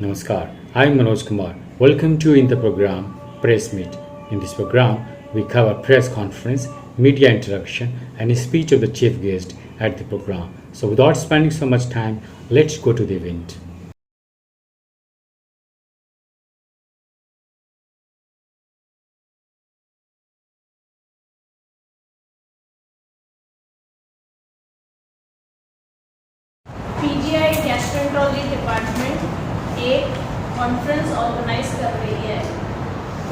Namaskar, I'm Manoj Kumar. Welcome to in the program Press Meet. In this program, we cover press conference, media interaction, and a speech of the chief guest at the program. So, without spending so much time, let's go to the event. PGI gastroenterology department एक conference organise कर रही है।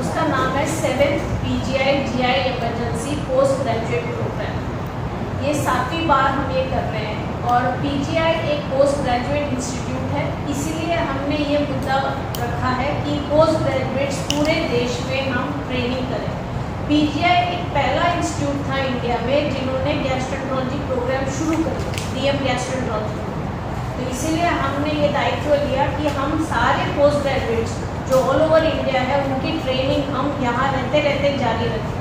उसका नाम है 7th PGI GI emergency post graduate programme. ये 7वीं बार हम ये कर रहे हैं और पीजीआई एक पोस्ट ग्रेजुएट इंस्टीट्यूट है, इसीलिए हमने ये मुद्दा रखा है कि पोस्ट ग्रेजुएट्स पूरे देश में हम ट्रेनिंग करें। पीजीआई एक पहला इंस्टीट्यूट था इंडिया में जिन्होंने गैस्ट्रोएंटरोलॉजी प्रोग्राम शुरू कर डीएम गैस्ट्रोएंटरोलॉजी। तो इसीलिए हमने ये दायित्व लिया कि हम सारे पोस्ट ग्रेजुएट्स जो ऑल ओवर इंडिया है उनकी ट्रेनिंग हम यहाँ रहते रहते जारी रखें।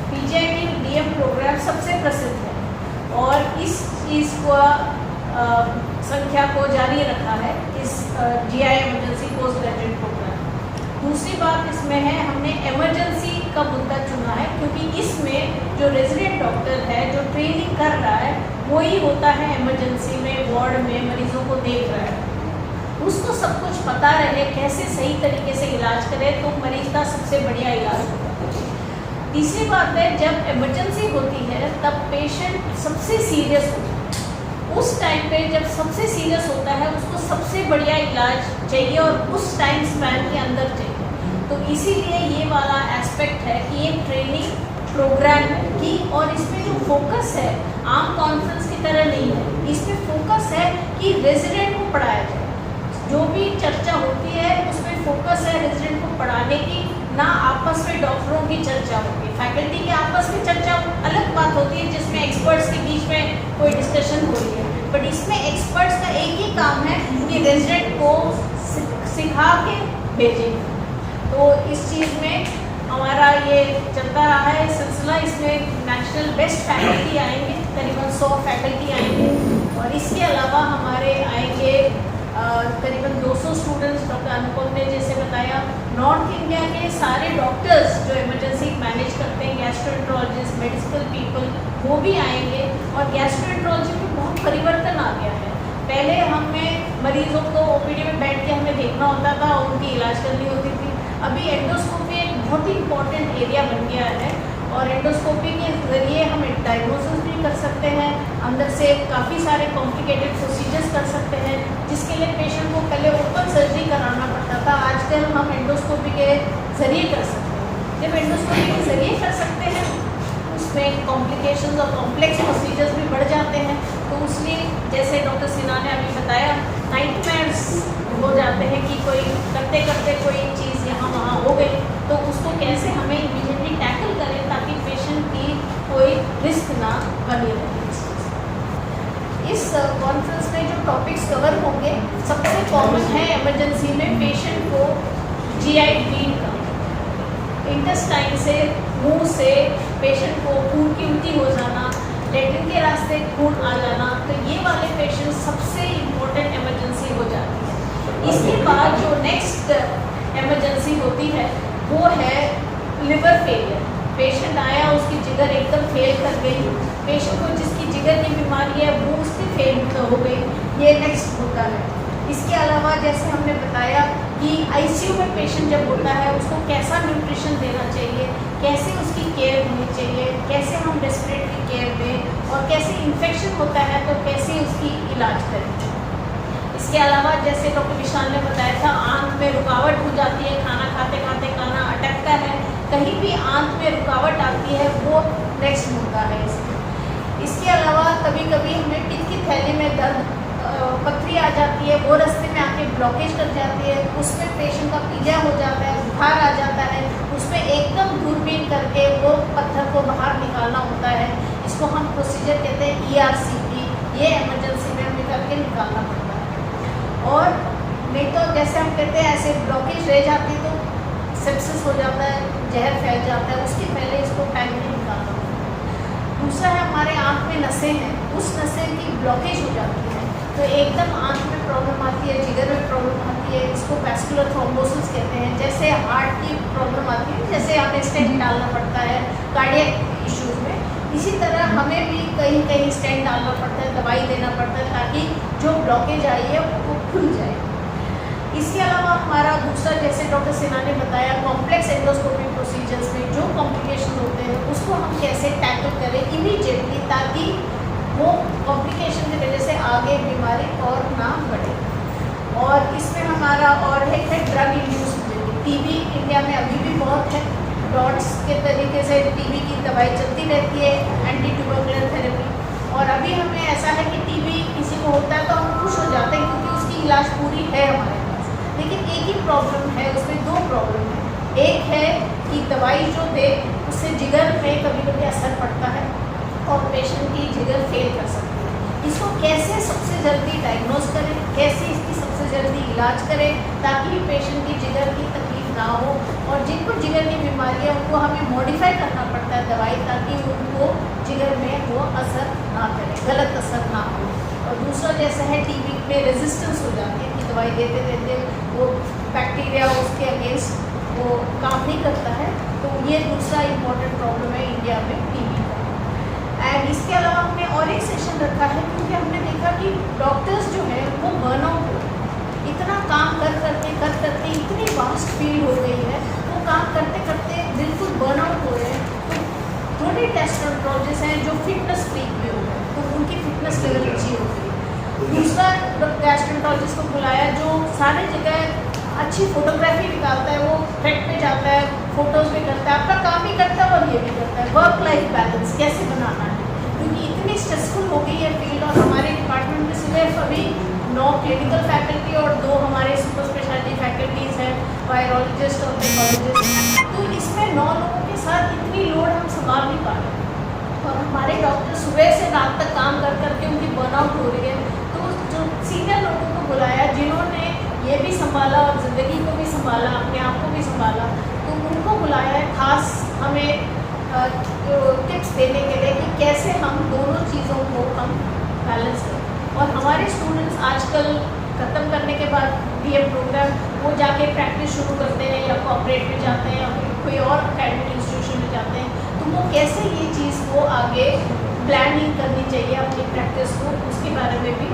पीजीआई की डीएम प्रोग्राम सबसे प्रसिद्ध है और इस चीज़ को संख्या को जारी रखा है इस GI emergency post graduate programme. दूसरी बात इसमें है, हमने इमरजेंसी का मुद्दा चुना है क्योंकि इसमें जो रेजिडेंट डॉक्टर है जो ट्रेनिंग कर रहा है वही होता है इमरजेंसी में, वार्ड में मरीजों को देख रहा है। उसको सब कुछ पता रहे कैसे सही तरीके से इलाज करे तो मरीज का सबसे बढ़िया इलाज होगा। तीसरी बात है, जब इमरजेंसी होती है तब पेशेंट सबसे सीरियस होता है। उस टाइम पे जब सबसे सीरियस होता है उसको सबसे बढ़िया इलाज चाहिए और उस टाइम स्पैन के अंदर चाहिए। तो इसीलिए ये वाला एस्पेक्ट है कि ये ट्रेनिंग प्रोग्राम है कि और इसमें जो फोकस है आम कॉन्फ्रेंस की तरह नहीं है, इसमें फोकस है कि रेजिडेंट को पढ़ाया जाए। जो भी चर्चा होती है उसमें फोकस है रेजिडेंट को पढ़ाने की, ना आपस में डॉक्टरों की चर्चा होगी। फैकल्टी के आपस में चर्चा अलग बात होती है जिसमें एक्सपर्ट्स के बीच में कोई डिस्कशन हो रही है, बट इसमें एक्सपर्ट्स का एक ही काम है कि रेजिडेंट को सिखा के भेजेंगे। तो इस चीज़ में हमारा ये चलता रहा है सिलसिला। इसमें नेशनल बेस्ट फैकल्टी आएंगे, करीबन 100 फैकल्टी आएंगे और इसके अलावा हमारे आएंगे करीबन 200 स्टूडेंट्स। डॉक्टर अनुपम ने जैसे बताया, नॉर्थ इंडिया के सारे डॉक्टर्स जो इमरजेंसी मैनेज करते हैं, गैस्ट्रोएंटरोलॉजिस्ट, मेडिकल पीपल, वो भी आएंगे। और गैस्ट्रोएंटरोलॉजी में बहुत परिवर्तन आ गया है। पहले हमें मरीजों को ओपीडी में बैठ के हमें देखना होता था और उनकी इलाज करनी होती थी। अभी एंडोस्कोपी एक बहुत ही इंपॉर्टेंट एरिया बन गया है और एंडोस्कोपी के ज़रिए हम डायग्नोसिस भी कर सकते हैं, अंदर से काफ़ी सारे कॉम्प्लिकेटेड प्रोसीजर्स कर सकते हैं जिसके लिए पेशेंट को पहले ओपन सर्जरी कराना पड़ता था। आजकल हम एंडोस्कोपी के ज़रिए कर सकते हैं। जब एंडोस्कोपी के ज़रिए कर सकते हैं उसमें कॉम्प्लिकेशंस और कॉम्प्लेक्स प्रोसीजर्स भी बढ़ जाते हैं। तो इसलिए जैसे डॉक्टर सिन्हा ने अभी बताया, नाइटमेयर्स हो जाते हैं कि कोई करते करते कोई चीज़ यहाँ वहाँ हो गई, तो उसको कैसे हमें इमीडिएटली टैकल करें ताकि पेशेंट की कोई रिस्क ना बनी रहे। इस कॉन्फ्रेंस में जो टॉपिक्स कवर होंगे, सबसे कॉमन है इमरजेंसी में पेशेंट को जीआई ब्लीड का, इंटेस्टाइन से, मुंह से पेशेंट को खून की उल्टी हो जाना, लेटरिन के रास्ते खून आ जाना, तो ये वाले पेशेंट सबसे इम्पोर्टेंट इमरजेंसी हो जाती है। इसके बाद जो नेक्स्ट इमरजेंसी होती है वो है लिवर फेलियर। पेशेंट आया, उसकी जिगर एकदम फेल कर गई, पेशेंट को जिसकी जिगर की बीमारी है वो उसकी फेल हो गई, ये नेक्स्ट होता है। इसके अलावा जैसे हमने बताया कि आईसीयू में पेशेंट जब होता है उसको कैसा न्यूट्रिशन देना चाहिए, कैसे उसकी केयर होनी चाहिए, कैसे हम रेस्पिरेटरी केयर दें और कैसे इन्फेक्शन होता है तो कैसे उसकी इलाज करें। इसके अलावा जैसे डॉक्टर विशाल ने बताया था, आंत में रुकावट हो जाती है, खाना खाते खाते खाना अटकता है, कहीं भी आंत में रुकावट आती है, वो नेक्स्ट मुद्दा है इसमें। इसके अलावा कभी कभी हमें टीथ की थैली में दर्द, पथरी आ जाती है, वो रास्ते में आके ब्लॉकेज कर जाती है, उसमें पेशेंट का पीलिया हो जाता है, बुखार आ जाता है, उसमें एकदम दूरबीन करके वो पत्थर को बाहर निकालना होता है। इसको हम प्रोसीजर कहते हैं ERCP, ये इमरजेंसी में हमें करके निकालना पड़ता है। और नहीं तो जैसे हम कहते हैं ऐसे ब्लॉकेज रह जाती है तो सेप्सिस हो जाता है, जहर फैल जाता है, उसके पहले इसको पैक में निकालना होता है। दूसरा है हमारे आँख में नसें हैं, उस नसें की ब्लॉकेज हो जाती है तो एकदम आंख में प्रॉब्लम आती है, जिगर में प्रॉब्लम आती है, इसको वैस्कुलर थ्रोम्बोसिस कहते हैं। जैसे हार्ट की प्रॉब्लम आती है, जैसे हमें स्टेंट डालना पड़ता है कार्डियक इश्यूज में, इसी तरह हमें भी कहीं कहीं स्टेंट डालना पड़ता है, दवाई देना पड़ता है ताकि जो ब्लॉकेज आई है वो खुल जाए। इसके अलावा हमारा दूसरा, जैसे डॉक्टर सिन्हा ने बताया, कॉम्प्लेक्स एंडोस्कोपिक प्रोसीजर्स में जो कॉम्प्लिकेशन होते हैं उसको हम कैसे टैकल करें इमीडिएटली, ताकि वो कॉम्प्लिकेशन की वजह से आगे बीमारी और ना बढ़े। और इसमें हमारा और एक है ड्रग इंड्यूस टीबी। इंडिया में अभी भी बहुत है, डॉट्स के तरीके से टीबी की दवाई चलती रहती है, एंटी ट्यूबरकुलर थेरेपी। और अभी हमें ऐसा है कि टीबी किसी को होता है तो हम खुश हो जाते हैं क्योंकि उसकी इलाज पूरी है हमारे पास। लेकिन एक ही प्रॉब्लम है, उसमें दो प्रॉब्लम है। एक है कि दवाई जो दे उससे जिगर में कभी कभी असर पड़ता है और पेशेंट की जिगर फेल कर सकती है। इसको कैसे सबसे जल्दी डायग्नोज करें, कैसे इसकी सबसे जल्दी इलाज करें ताकि पेशेंट की जिगर की तकलीफ ना हो। और जिनको जिगर की बीमारी है उनको हमें मॉडिफाई करना पड़ता है दवाई, ताकि उनको जिगर में वो असर ना करे, गलत असर ना हो। और दूसरा जैसा है टीबी में रेजिस्टेंस हो जाती है कि दवाई देते देते वो बैक्टीरिया उसके अगेंस्ट वो काम नहीं करता है। तो ये दूसरा इम्पोर्टेंट प्रॉब्लम है इंडिया में टीबी का। एंड इसके अलावा हमने और एक सेशन रखा है क्योंकि हमने देखा कि डॉक्टर्स जो है वो बर्नआउट हो, इतना काम कर करके इतनी वास्ट फील्ड हो गई है, वो काम करते करते बिल्कुल बर्नआउट हो रहे हैं। तो थोड़े गैस्ट्रोएंटरोलॉजिस्ट हैं जो फिटनेस फ्रीक में हो गए, तो उनकी फिटनेस लेवल अच्छी हो गई। दूसरा गैस्ट्रोएंटरोलॉजिस्ट को बुलाया जो सारे जगह अच्छी फोटोग्राफी निकालता है, वो ट्रैक पे जाता है, फोटोज भी करता है, अपना काम भी करता है और ये भी करता है। वर्क लाइफ बैलेंस कैसे बनाना है, क्योंकि इतनी स्ट्रेसफुल हो गई है फील्ड। और हमारे डिपार्टमेंट में सिर्फ अभी 9 क्लिनिकल फैकल्टी और 2 हमारे सुपर स्पेशलिटी फैकल्टीज़ हैं, वायरोलॉजिस्ट और पैथोलॉजिस्ट। तो इसमें 9 लोगों के साथ इतनी लोड हम संभाल नहीं पा रहे हैं। और हमारे डॉक्टर सुबह से रात तक काम कर करके उनकी बर्नआउट हो रही है। तो जो सीनियर लोगों को बुलाया जिन्होंने ये भी संभाला और ज़िंदगी को भी संभाला, अपने आप को भी संभाला, तो उनको बुलाया है खास हमें टिप्स देने के लिए कि कैसे हम दोनों चीज़ों को हम बैलेंस करें। और हमारे स्टूडेंट्स आजकल ख़त्म करने के बाद DM प्रोग्राम वो जाके प्रैक्टिस शुरू करते हैं या कॉर्पोरेट में जाते हैं या कोई और अकेडमिक इंस्टीट्यूशन में जाते हैं, तो वो कैसे ये चीज़ को आगे प्लानिंग करनी चाहिए अपनी प्रैक्टिस को, उसके बारे में भी